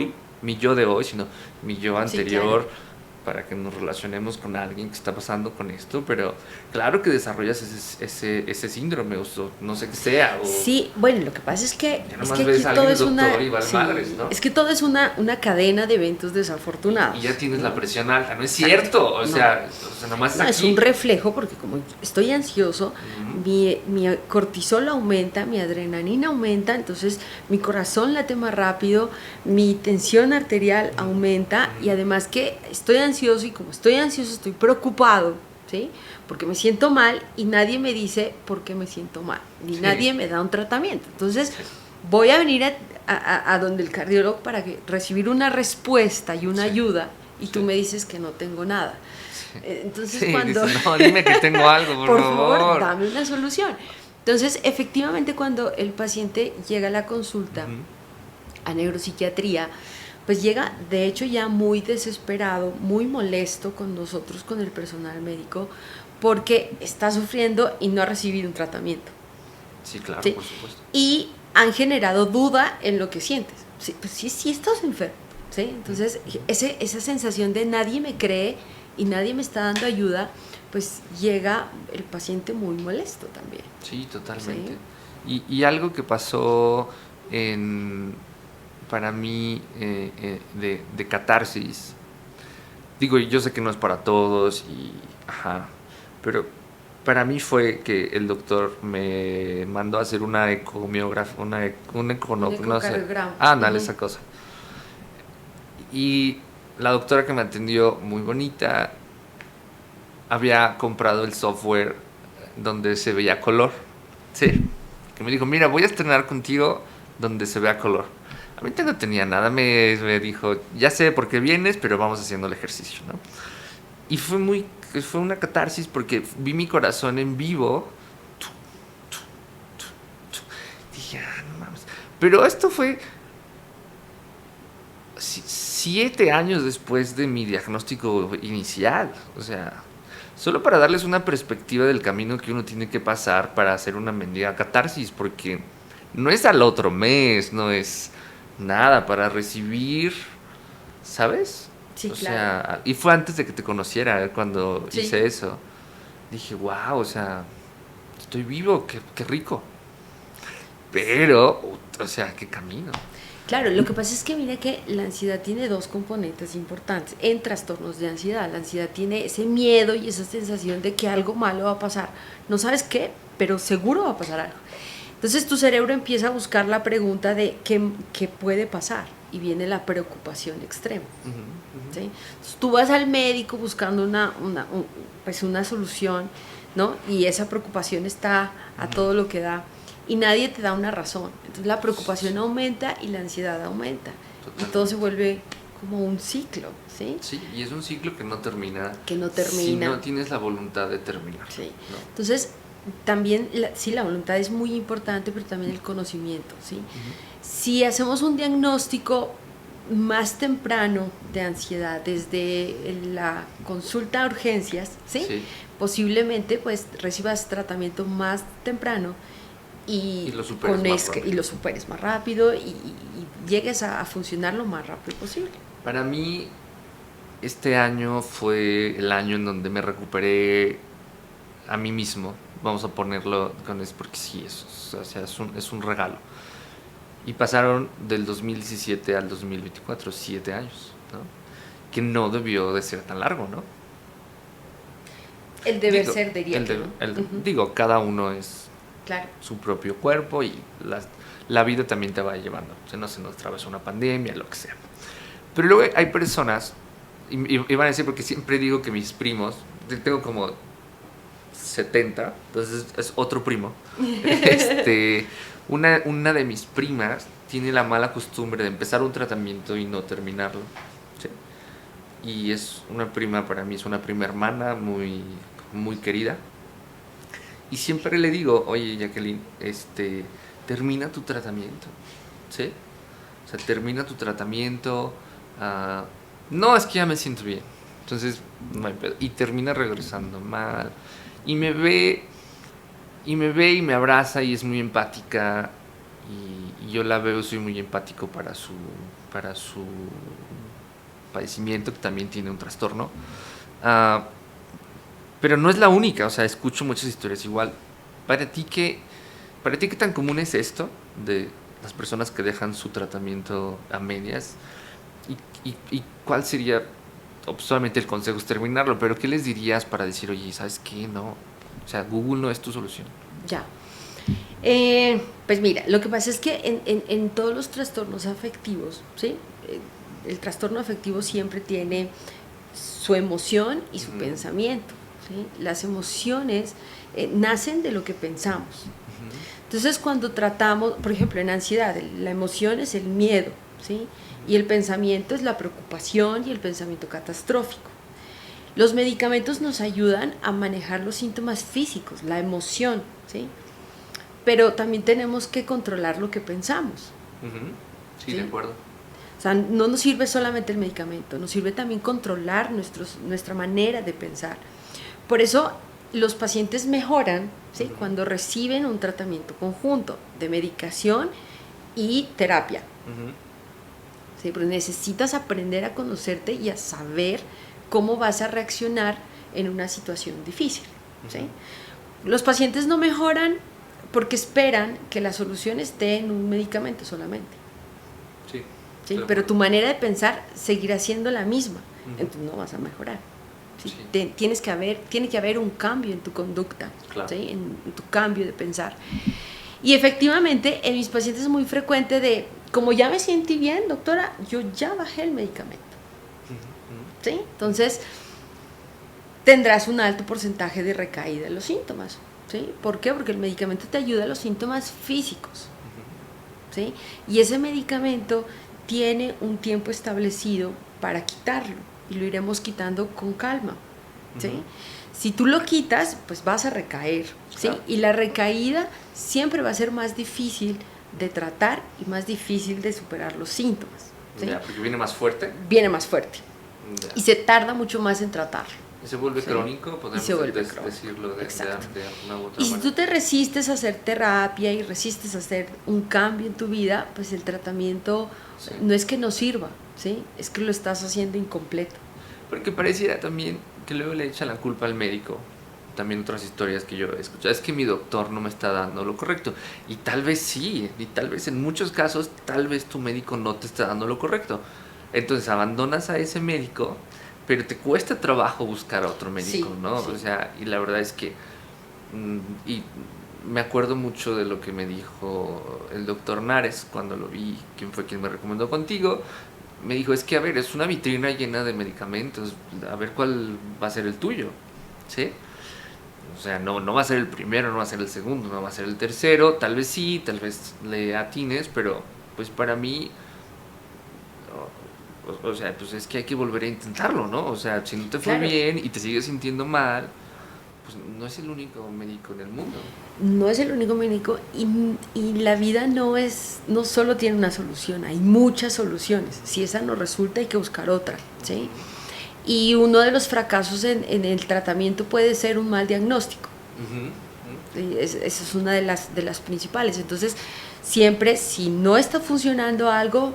de hoy, sino mi yo anterior, claro, para que nos relacionemos con alguien que está pasando con esto, pero claro que desarrollas ese síndrome, o no sé qué sea. O sí, bueno, lo que pasa es que aquí todo es madres, ¿no? Es que todo es una cadena de eventos desafortunados. Y ya tienes la presión alta, no es cierto, o sea, nomás no, es un reflejo, porque como estoy ansioso, mi cortisol aumenta, mi adrenalina aumenta, entonces mi corazón late más rápido, mi tensión arterial aumenta, y además que estoy ansioso, y como estoy ansioso estoy preocupado, ¿sí? Porque me siento mal y nadie me dice por qué me siento mal, ni nadie me da un tratamiento. Entonces voy a venir a donde el cardiólogo para recibir una respuesta y una ayuda, y tú me dices que no tengo nada. Entonces cuando... dice, no, dime que tengo algo, por favor, dame una solución. Entonces, efectivamente, cuando el paciente llega a la consulta a neuropsiquiatría, pues llega, de hecho, ya muy desesperado, muy molesto con nosotros, con el personal médico, porque está sufriendo y no ha recibido un tratamiento. Sí, claro, ¿sí? Por supuesto. Y han generado duda en lo que sientes. Sí, pues sí estás enfermo, ¿sí? Entonces, esa sensación de nadie me cree y nadie me está dando ayuda, pues llega el paciente muy molesto también. Sí, totalmente. ¿Sí? Y algo que pasó para mí de catarsis, digo, yo sé que no es para todos, pero para mí fue que el doctor me mandó a hacer una ecomiografía, un ecocardiograma. Ándale, esa cosa. Y la doctora que me atendió, muy bonita, había comprado el software donde se veía color. Sí. Que me dijo, mira, voy a estrenar contigo donde se vea color. A mí no tenía nada, me dijo, ya sé por qué vienes, pero vamos haciendo el ejercicio, ¿no? Y fue una catarsis porque vi mi corazón en vivo. Dije, no mames. Pero esto fue 7 años después de mi diagnóstico inicial. O sea, solo para darles una perspectiva del camino que uno tiene que pasar para hacer una mendiga catarsis, porque no es al otro mes, no es nada para recibir, ¿sabes? Sí, o claro. sea, y fue antes de que te conociera cuando hice eso. Dije, wow, o sea, estoy vivo, qué rico. Pero, o sea, qué camino. Claro, lo que pasa es que mira que la ansiedad tiene dos componentes importantes en trastornos de ansiedad. La ansiedad tiene ese miedo y esa sensación de que algo malo va a pasar. No sabes qué, pero seguro va a pasar algo. Entonces tu cerebro empieza a buscar la pregunta de qué puede pasar, y viene la preocupación extrema. ¿Sí? Entonces tú vas al médico buscando una solución, ¿no? Y esa preocupación está a todo lo que da, y nadie te da una razón. Entonces la preocupación aumenta y la ansiedad aumenta. Totalmente. Y todo se vuelve como un ciclo, ¿sí? Sí, y es un ciclo que no termina. Si no tienes la voluntad de terminar. Sí. ¿No? Entonces, también, la voluntad es muy importante, pero también el conocimiento, ¿sí? Si hacemos un diagnóstico más temprano de ansiedad desde la consulta a urgencias, ¿sí? Posiblemente pues recibas tratamiento más temprano y lo superes más rápido y llegues a funcionar lo más rápido posible. Para mí, este año fue el año en donde me recuperé a mí mismo. Vamos a ponerlo con eso porque sí, es un regalo. Y pasaron del 2017 al 2024, 7 años, ¿no? Que no debió de ser tan largo, ¿no? El deber ser, diría que, ¿no? Digo, cada uno es claro. su propio cuerpo y la vida también te va llevando. Se nos atravesó una pandemia, lo que sea. Pero luego hay personas, y van a decir, porque siempre digo que mis primos, tengo como 70, entonces es otro primo. Una de mis primas tiene la mala costumbre de empezar un tratamiento y no terminarlo. ¿Sí? Y es una prima, para mí es una prima hermana muy, muy querida. Y siempre le digo, oye Jacqueline, termina tu tratamiento. ¿Sí? O sea, termina tu tratamiento. No, es que ya me siento bien. Entonces, no hay pedo. Y termina regresando mal. Y me ve y me abraza y es muy empática. Y yo la veo, soy muy empático para su padecimiento, que también tiene un trastorno. Pero no es la única, o sea, escucho muchas historias igual. ¿Para ti qué tan común es esto de las personas que dejan su tratamiento a medias? ¿Y cuál sería, solamente el consejo es terminarlo, pero qué les dirías para decir, oye, ¿sabes qué? No, o sea, Google no es tu solución. Ya. Pues mira, lo que pasa es que en todos los trastornos afectivos, ¿sí? El trastorno afectivo siempre tiene su emoción y su pensamiento, ¿sí? Las emociones nacen de lo que pensamos. Entonces, cuando tratamos, por ejemplo, en ansiedad, la emoción es el miedo, ¿sí? Y el pensamiento es la preocupación y el pensamiento catastrófico. Los medicamentos nos ayudan a manejar los síntomas físicos, la emoción, ¿sí? Pero también tenemos que controlar lo que pensamos. Sí, de acuerdo. O sea, no nos sirve solamente el medicamento, nos sirve también controlar nuestra manera de pensar. Por eso los pacientes mejoran, ¿sí? Cuando reciben un tratamiento conjunto de medicación y terapia. ¿Sí? Porque necesitas aprender a conocerte y a saber cómo vas a reaccionar en una situación difícil. ¿Sí? Los pacientes no mejoran porque esperan que la solución esté en un medicamento solamente. Sí. ¿Sí? Pero tu manera de pensar seguirá siendo la misma, entonces no vas a mejorar. ¿Sí? Sí. Tiene que haber un cambio en tu conducta, claro. ¿Sí? En tu cambio de pensar. Y efectivamente, en mis pacientes es muy frecuente de, como ya me siento bien, doctora, yo ya bajé el medicamento. ¿Sí? Entonces, tendrás un alto porcentaje de recaída en los síntomas. ¿Sí? ¿Por qué? Porque el medicamento te ayuda a los síntomas físicos. ¿Sí? Y ese medicamento tiene un tiempo establecido para quitarlo y lo iremos quitando con calma. ¿Sí? Si tú lo quitas, pues vas a recaer. ¿Sí? Claro. Y la recaída siempre va a ser más difícil de tratar y más difícil de superar los síntomas. ¿Sí? Ya, porque viene más fuerte. Viene más fuerte. Ya. Y se tarda mucho más en tratarlo. ¿Y se vuelve crónico? Podemos decirlo de una u otra manera. Y si tú te resistes a hacer terapia y resistes a hacer un cambio en tu vida, pues el tratamiento no es que no sirva, ¿sí? Es que lo estás haciendo incompleto. Porque pareciera también que luego le echan la culpa al médico. También otras historias que yo he escuchado, es que mi doctor no me está dando lo correcto. Y tal vez sí, y tal vez en muchos casos, tal vez tu médico no te está dando lo correcto. Entonces abandonas a ese médico, pero te cuesta trabajo buscar a otro médico, sí, ¿no? Sí. O sea, y la verdad es que y me acuerdo mucho de lo que me dijo el doctor Nares cuando lo vi, quien fue quien me recomendó contigo. Me dijo, es que a ver, es una vitrina llena de medicamentos, a ver cuál va a ser el tuyo, ¿sí? O sea, no va a ser el primero, no va a ser el segundo, no va a ser el tercero, tal vez sí, tal vez le atines, pero pues para mí, o sea, pues es que hay que volver a intentarlo, ¿no? O sea, si no te fue bien y te sigues sintiendo mal, pues no es el único médico en el mundo. No es el único médico y la vida no solo tiene una solución, hay muchas soluciones. Si esa no resulta, hay que buscar otra, ¿sí? Y uno de los fracasos en el tratamiento puede ser un mal diagnóstico. Esa es una de las principales. Entonces, siempre, si no está funcionando algo,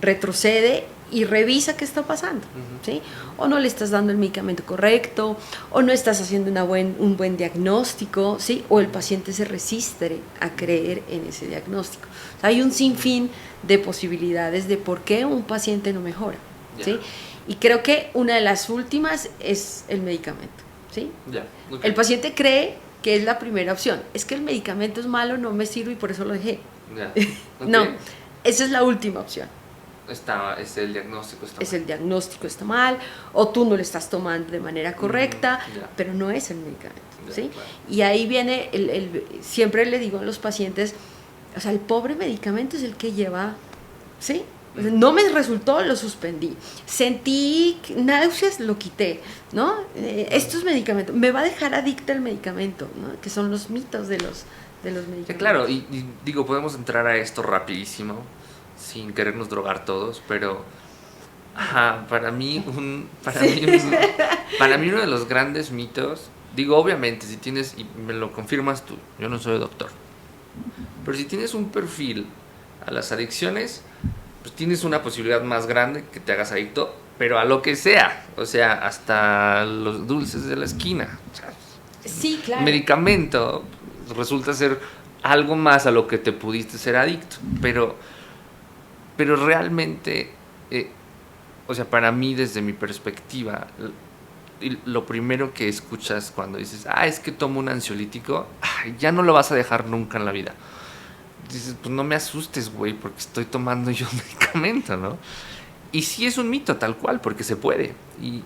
retrocede y revisa qué está pasando, ¿sí? O no le estás dando el medicamento correcto, o no estás haciendo un buen diagnóstico, ¿sí? O el paciente se resiste a creer en ese diagnóstico. O sea, hay un sinfín de posibilidades de por qué un paciente no mejora, ¿sí? Y creo que una de las últimas es el medicamento, ¿sí? Okay. El paciente cree que es la primera opción. Es que el medicamento es malo, no me sirve y por eso lo dejé. Okay. No, esa es la última opción. El diagnóstico está mal. El diagnóstico está mal, o tú no lo estás tomando de manera correcta, pero no es el medicamento, ¿sí? Claro. Y ahí viene, siempre le digo a los pacientes, o sea, el pobre medicamento es el que lleva, ¿sí? No me resultó, lo suspendí. Sentí náuseas, lo quité, ¿no? Estos medicamentos, me va a dejar adicta al medicamento, ¿no? Que son los mitos de los medicamentos. Sí, claro, y digo, podemos entrar a esto rapidísimo, sin querernos drogar todos, pero para mí uno de los grandes mitos, digo, obviamente, si tienes, y me lo confirmas tú, yo no soy doctor, pero si tienes un perfil a las adicciones, pues tienes una posibilidad más grande que te hagas adicto, pero a lo que sea, o sea, hasta los dulces de la esquina. O sea, sí, claro. Medicamento resulta ser algo más a lo que te pudiste ser adicto, pero realmente, o sea, para mí, desde mi perspectiva, lo primero que escuchas cuando dices, es que tomo un ansiolítico, ya no lo vas a dejar nunca en la vida. Dices, pues no me asustes, güey, porque estoy tomando yo un medicamento, ¿no? Y sí es un mito tal cual, porque se puede. ¿Y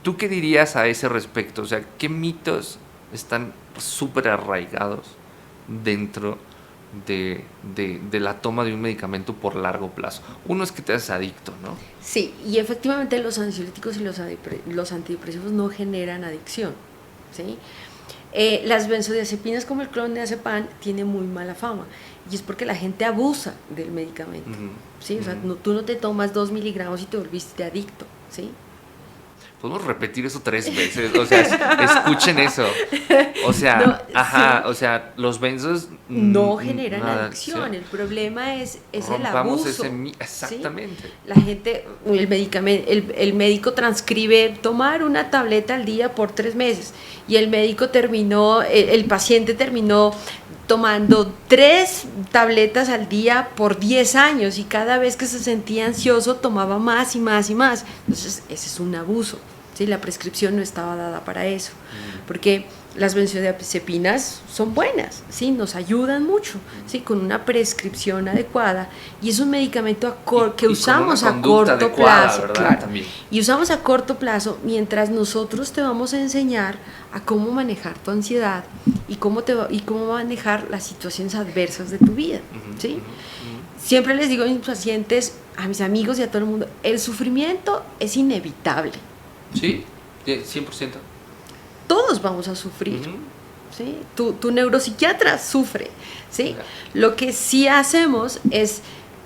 tú qué dirías a ese respecto? O sea, ¿qué mitos están súper arraigados dentro de la toma de un medicamento por largo plazo? Uno es que te haces adicto, ¿no? Sí, y efectivamente los ansiolíticos y los antidepresivos no generan adicción, ¿sí? Las benzodiazepinas, como el clonazepam, tienen muy mala fama, y es porque la gente abusa del medicamento, ¿sí? O sea, tú no te tomas 2 miligramos y te volviste adicto, ¿sí? Podemos repetir eso 3 veces, o sea, escuchen eso. O sea, sí. O sea, los benzos no generan adicción. El problema es el abuso. Exactamente. ¿Sí? La gente, el médico transcribe tomar una tableta al día por 3 meses y el paciente terminó tomando 3 tabletas al día por 10 años y cada vez que se sentía ansioso tomaba más y más y más. Entonces ese es un abuso, ¿sí? La prescripción no estaba dada para eso, porque las benzodiazepinas son buenas, ¿sí? Nos ayudan mucho, ¿sí? Con una prescripción adecuada, y es un medicamento que usamos a corto plazo, claro, y usamos a corto plazo mientras nosotros te vamos a enseñar a cómo manejar tu ansiedad y cómo manejar las situaciones adversas de tu vida, ¿sí? Siempre les digo a mis pacientes, a mis amigos y a todo el mundo, el sufrimiento es inevitable. Sí, 100%. Todos vamos a sufrir, ¿sí? Tu neuropsiquiatra sufre, ¿sí? Lo que sí hacemos es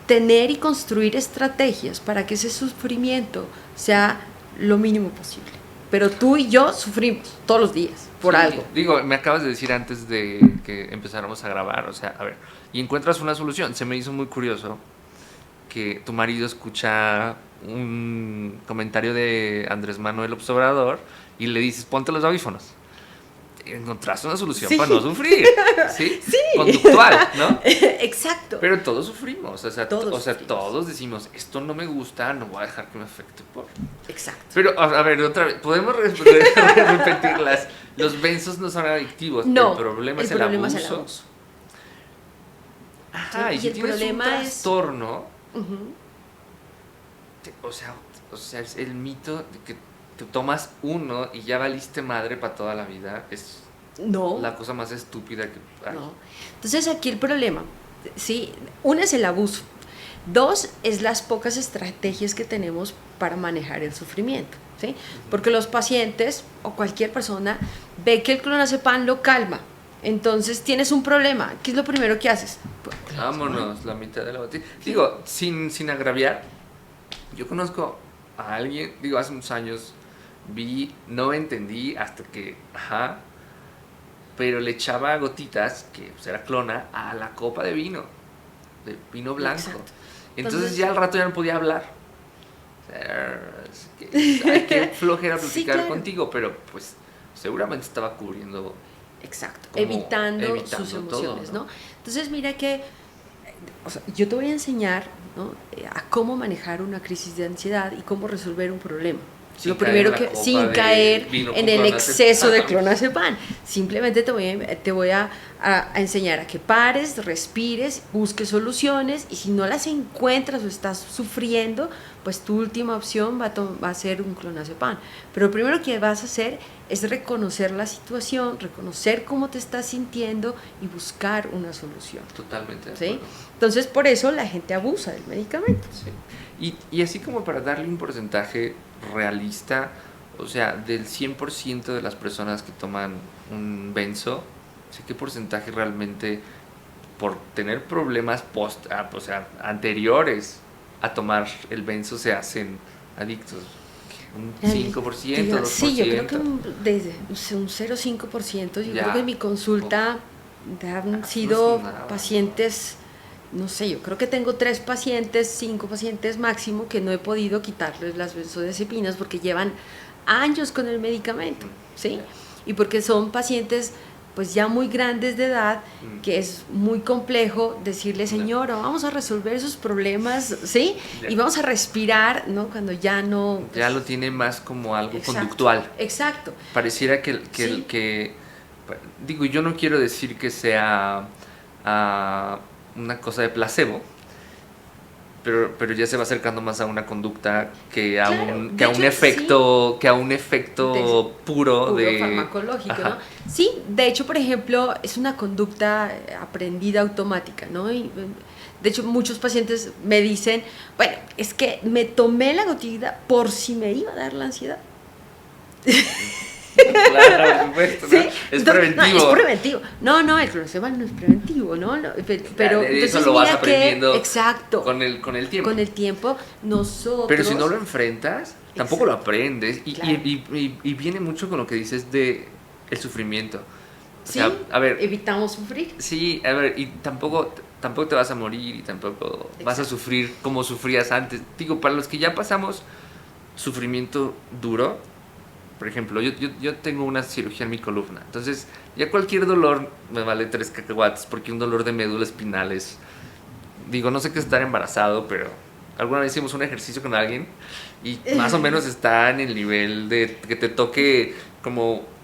tener y construir estrategias para que ese sufrimiento sea lo mínimo posible. Pero tú y yo sufrimos todos los días por algo. Digo, me acabas de decir antes de que empezáramos a grabar, o sea, a ver, y encuentras una solución. Se me hizo muy curioso que tu marido escucha un comentario de Andrés Manuel López Obrador y le dices, ponte los audífonos. Encontraste una solución para no sufrir, ¿sí? Sí. Conductual, ¿no? Exacto. Pero todos sufrimos, o sea, todos todos decimos, esto no me gusta, no voy a dejar que me afecte por... Exacto. Pero, a ver, otra vez, podemos repetirlas. Los benzos no son adictivos, no, el problema es el abuso. Ajá, sí, y si tienes un trastorno, o sea, el mito de que te tomas uno y ya valiste madre para toda la vida es la cosa más estúpida que hay. No. Entonces aquí el problema, ¿sí? Uno es el abuso, 2 es las pocas estrategias que tenemos para manejar el sufrimiento, ¿sí? Porque los pacientes o cualquier persona ve que el clonazepam lo calma, entonces tienes un problema, ¿qué es lo primero que haces? Vámonos, la mitad de la botella. Digo, sin agraviar, yo conozco a alguien, digo, hace unos años no entendí hasta que, pero le echaba gotitas, que pues era clona, a la copa de vino blanco. Entonces ya al rato ya no podía hablar. Hay que flojera Sí, platicar claro. contigo, pero pues seguramente estaba cubriendo Exacto, como evitando sus evitando emociones, todo, ¿no? Entonces mira que, o sea, yo te voy a enseñar, ¿no? A cómo manejar una crisis de ansiedad y cómo resolver un problema. Sin Lo caer en primero la que, copa sin de caer vino en con el clonazepam. exceso de clonazepam, simplemente te voy a enseñar a que pares, respires, busques soluciones y si no las encuentras o estás sufriendo, pues tu última opción va a ser un clonazepam. Pero lo primero que vas a hacer es reconocer la situación, reconocer cómo te estás sintiendo y buscar una solución. Totalmente de ¿Sí? acuerdo. Entonces por eso la gente abusa del medicamento. Sí. Y así como para darle un porcentaje realista, o sea, del 100% de las personas que toman un benzo, sé qué porcentaje realmente por tener problemas o sea, anteriores a tomar el benzo se hacen adictos. Un 5%, 2%. Sí, yo creo que desde un 0,5%, yo Ya. creo que en mi consulta han no sido es nada, pacientes, no sé, yo creo que tengo 3 pacientes, 5 pacientes máximo que no he podido quitarles las benzodiazepinas porque llevan años con el medicamento, ¿sí? Y porque son pacientes pues ya muy grandes de edad, que es muy complejo decirle, señora, vamos a resolver esos problemas, ¿sí? Y vamos a respirar, ¿no? Cuando ya no... Pues, ya lo tiene más como algo exacto, conductual. Exacto. Pareciera Sí. digo, yo no quiero decir que sea una cosa de placebo, pero ya se va acercando más a una conducta que a Claro, un, de que a un hecho, efecto, que a un efecto puro de farmacológico, ajá. ¿no? Sí, de hecho, por ejemplo, es una conducta aprendida automática, ¿no? Y, de hecho, muchos pacientes me dicen, bueno, es que me tomé la gotita por si me iba a dar la ansiedad. Claro, por supuesto, ¿Sí? ¿no? Es Entonces, preventivo. No, es preventivo. No, el clonazepam no es preventivo, ¿no? Pero Eso entonces lo vas mira aprendiendo que, exacto, con el tiempo. con el tiempo nosotros... Pero si no lo enfrentas, tampoco lo aprendes. Claro. Y viene mucho con lo que dices de el sufrimiento. O Sí, sea, a ver, evitamos sufrir. sí, a ver, y tampoco te vas a morir y tampoco vas a sufrir como sufrías antes. Digo, para los que ya pasamos sufrimiento duro, por ejemplo, yo tengo una cirugía en mi columna, entonces ya cualquier dolor me vale 3 cacahuates porque un dolor de médula espinal es... Digo, no sé qué es estar embarazado, pero alguna vez hicimos un ejercicio con alguien y más o menos está en el nivel de que te toque como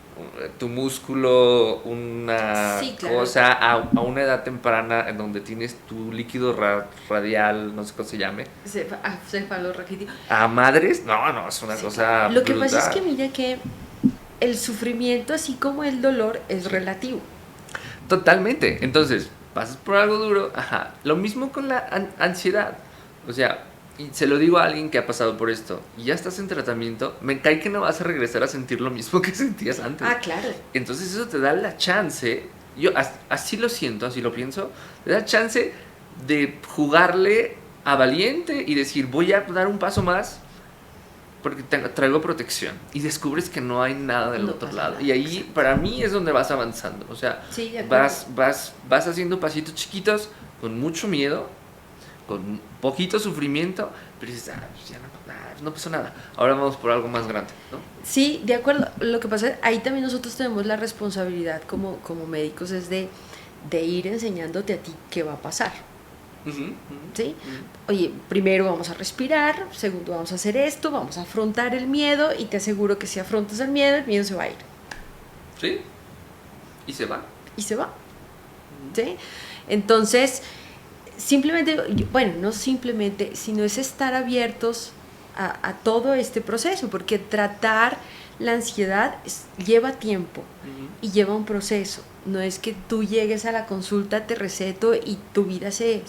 tu músculo, una Sí, claro. cosa a una edad temprana en donde tienes tu líquido radial, no sé cómo se llame. Cefalorraquídeo. ¿A madres? No, es una cosa Lo que brutal. pasa es que mira que el sufrimiento, así como el dolor, es relativo. Totalmente. Entonces, pasas por algo duro, ajá. Lo mismo con la ansiedad. O sea, y se lo digo a alguien que ha pasado por esto y ya estás en tratamiento, me cae que no vas a regresar a sentir lo mismo que sentías antes. Ah, claro. Entonces eso te da la chance, yo así lo siento, así lo pienso, te da chance de jugarle a valiente y decir, voy a dar un paso más porque traigo protección y descubres que no hay nada del otro lado. Nada, Y ahí para mí es donde vas avanzando. O sea, sí, vas haciendo pasitos chiquitos con mucho miedo, con poquito sufrimiento, pero dices, pues ya no pasó nada. Ahora vamos por algo más grande, ¿no? Sí, de acuerdo. Lo que pasa es ahí también nosotros tenemos la responsabilidad como médicos es de ir enseñándote a ti qué va a pasar. ¿Sí? Oye, primero vamos a respirar, segundo vamos a hacer esto, vamos a afrontar el miedo y te aseguro que si afrontas el miedo se va a ir. ¿Sí? ¿Y se va? Y se va. ¿Sí? Entonces, simplemente, bueno, no simplemente, sino es estar abiertos a todo este proceso, porque tratar la ansiedad lleva tiempo y lleva un proceso. No es que tú llegues a la consulta, te receto y tu vida se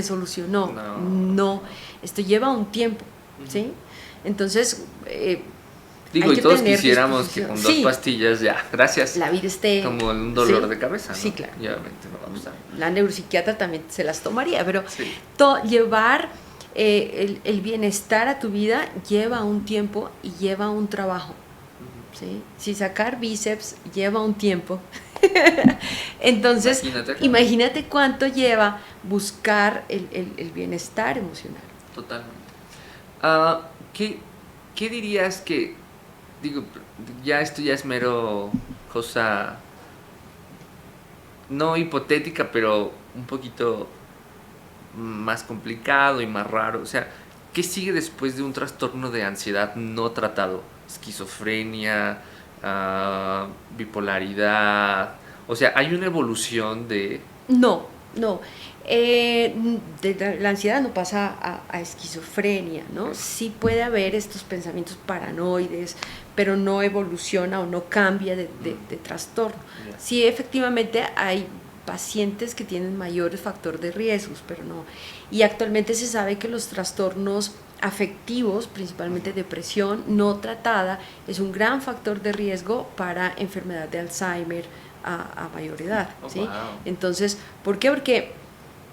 solucionó. No, esto lleva un tiempo, ¿sí? Entonces, digo, y todos quisiéramos que con 2 pastillas ya, gracias, la vida esté como un dolor de cabeza, ¿no? Sí, claro. Y obviamente no va a gustar. La neuropsiquiatra también se las tomaría, pero sí. Llevar el bienestar a tu vida lleva un tiempo y lleva un trabajo. ¿Sí? Si sacar bíceps lleva un tiempo, entonces imagínate cuánto lleva buscar el bienestar emocional. Totalmente. ¿qué, qué dirías que, digo, ya esto ya es mero cosa, no hipotética, pero un poquito más complicado y más raro? O sea, ¿qué sigue después de un trastorno de ansiedad no tratado? Esquizofrenia, bipolaridad. O sea, hay una evolución de... No, no. La ansiedad no pasa a esquizofrenia, ¿no? Sí puede haber estos pensamientos paranoides, pero no evoluciona o no cambia de trastorno. Yeah. Sí, efectivamente hay pacientes que tienen mayores factores de riesgos, pero no. Y actualmente se sabe que los trastornos afectivos, principalmente depresión no tratada, es un gran factor de riesgo para enfermedad de Alzheimer a mayor edad. ¿Sí? Wow. Entonces, ¿por qué? Porque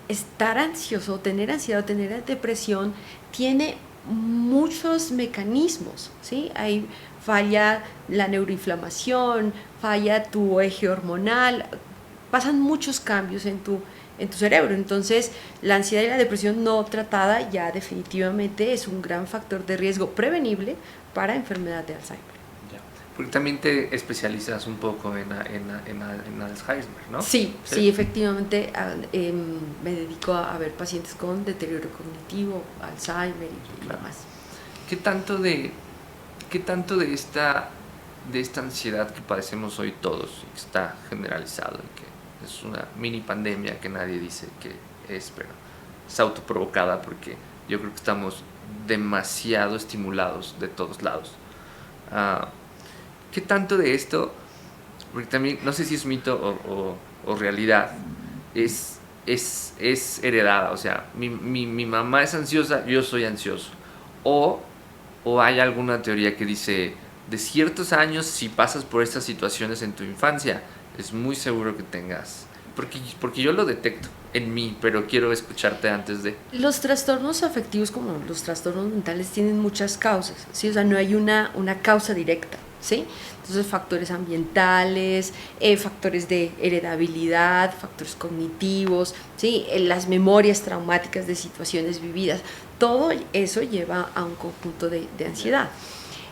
estar ansioso, tener ansiedad o tener depresión tiene muchos mecanismos, ¿sí? Ahí falla la neuroinflamación, falla tu eje hormonal, pasan muchos cambios en tu cerebro. Entonces, la ansiedad y la depresión no tratada ya definitivamente es un gran factor de riesgo prevenible para enfermedad de Alzheimer. Porque también te especializas un poco en Alzheimer, ¿no? Sí, efectivamente me dedico a ver pacientes con deterioro cognitivo, Alzheimer y claro. demás. ¿Qué tanto de esta ansiedad que padecemos hoy todos, y que está generalizado, y que es una mini pandemia que nadie dice que es, pero es autoprovocada porque yo creo que estamos demasiado estimulados de todos lados? ¿Qué tanto de esto, porque también no sé si es mito o realidad, es heredada? O sea, mi mamá es ansiosa, yo soy ansioso. O hay alguna teoría que dice, de ciertos años, si pasas por estas situaciones en tu infancia, es muy seguro que tengas... Porque yo lo detecto en mí, pero quiero escucharte antes de... Los trastornos afectivos, como los trastornos mentales, tienen muchas causas, ¿sí? O sea, no hay una causa directa, ¿sí? Entonces, factores ambientales, factores de heredabilidad, factores cognitivos, ¿sí? Las memorias traumáticas de situaciones vividas, todo eso lleva a un conjunto de ansiedad.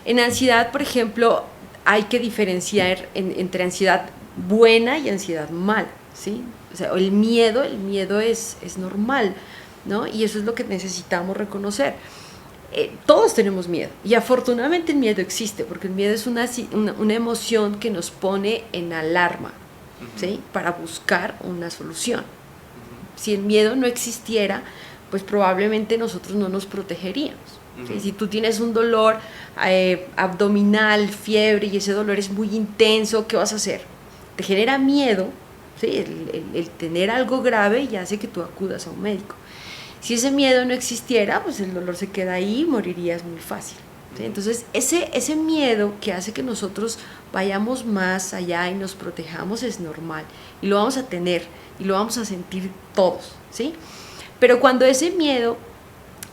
En ansiedad, por ejemplo, hay que diferenciar entre ansiedad buena y ansiedad mala, ¿sí? O sea, el miedo es normal, ¿no? Y eso es lo que necesitamos reconocer. Todos tenemos miedo, y afortunadamente el miedo existe, porque el miedo es una emoción que nos pone en alarma, ¿sí? Para buscar una solución. Si el miedo no existiera, pues probablemente nosotros no nos protegeríamos. ¿Sí? Si tú tienes un dolor abdominal, fiebre, y ese dolor es muy intenso, ¿qué vas a hacer? Te genera miedo, ¿sí? El tener algo grave y hace que tú acudas a un médico. Si ese miedo no existiera, pues el dolor se queda ahí y morirías muy fácil, ¿sí? Entonces, ese miedo que hace que nosotros vayamos más allá y nos protejamos es normal, y lo vamos a tener y lo vamos a sentir todos, ¿sí? Pero cuando ese miedo,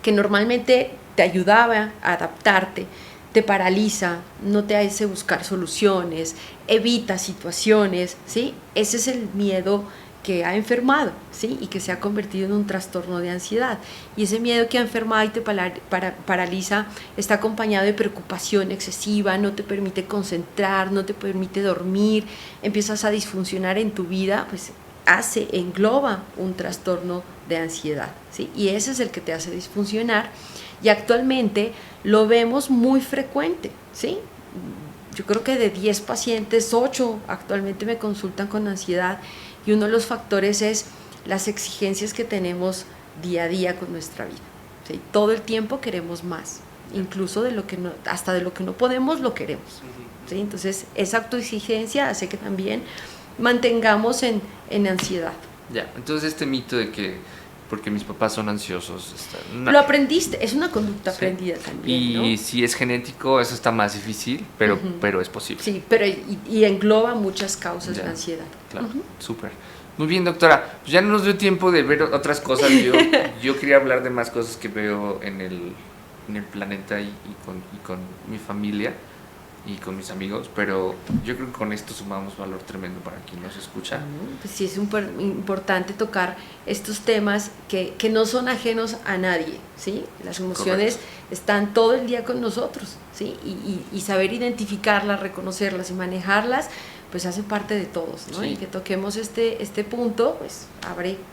que normalmente te ayudaba a adaptarte, te paraliza, no te hace buscar soluciones, evita situaciones, ¿sí? Ese es el miedo que ha enfermado, ¿sí? Y que se ha convertido en un trastorno de ansiedad. Y ese miedo que ha enfermado y te paraliza está acompañado de preocupación excesiva, no te permite concentrar, no te permite dormir, empiezas a disfuncionar en tu vida, pues engloba un trastorno de ansiedad, ¿sí? Y ese es el que te hace disfuncionar, y actualmente lo vemos muy frecuente, ¿sí? Yo creo que de 10 pacientes, 8 actualmente me consultan con ansiedad, y uno de los factores es las exigencias que tenemos día a día con nuestra vida, ¿sí? Todo el tiempo queremos más, incluso hasta de lo que no podemos lo queremos, ¿sí? Entonces esa autoexigencia hace que también mantengamos en ansiedad. Ya, entonces este mito de que porque mis papás son ansiosos... Lo aprendiste, es una conducta aprendida también, y ¿no? si es genético, eso está más difícil, pero es posible. Sí, pero y engloba muchas causas de ansiedad. Claro, súper. Muy bien, doctora. Pues ya no nos dio tiempo de ver otras cosas. Yo quería hablar de más cosas que veo en el planeta y con mi familia. y con mis amigos, pero yo creo que con esto sumamos valor tremendo para quien nos escucha. Pues sí, es importante tocar estos temas que no son ajenos a nadie, ¿sí? Las emociones están todo el día con nosotros, ¿sí? Y saber identificarlas, reconocerlas y manejarlas, pues hace parte de todos, ¿no? Sí. Y que toquemos este punto, pues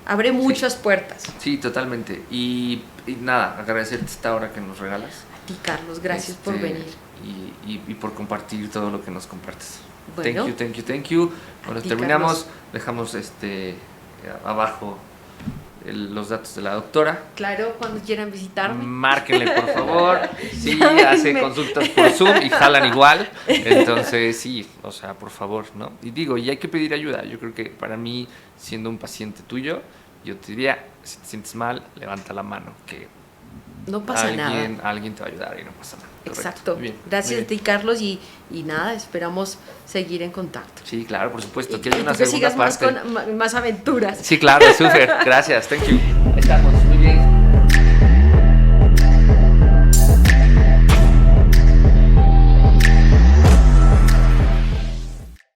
abre muchas puertas. Sí, totalmente. Y nada, agradecerte esta hora que nos regalas. A ti, Carlos, gracias por venir. Y por compartir todo lo que nos compartes. Bueno, thank you. Cuando terminamos, Carlos, dejamos abajo los datos de la doctora. Claro, cuando quieran visitarme. Márquenle, por favor. Sí, hace consultas por Zoom y jalan igual. Entonces, sí, o sea, por favor, ¿no? Y hay que pedir ayuda. Yo creo que para mí, siendo un paciente tuyo, yo te diría, si te sientes mal, levanta la mano, que no pasa nada. Alguien te va a ayudar y no pasa nada. Exacto. Muy bien, gracias a ti, Carlos, y nada, esperamos seguir en contacto. Sí, claro, por supuesto. Y que sigas más con más aventuras. Sí, claro, súper. Gracias, thank you. Estamos.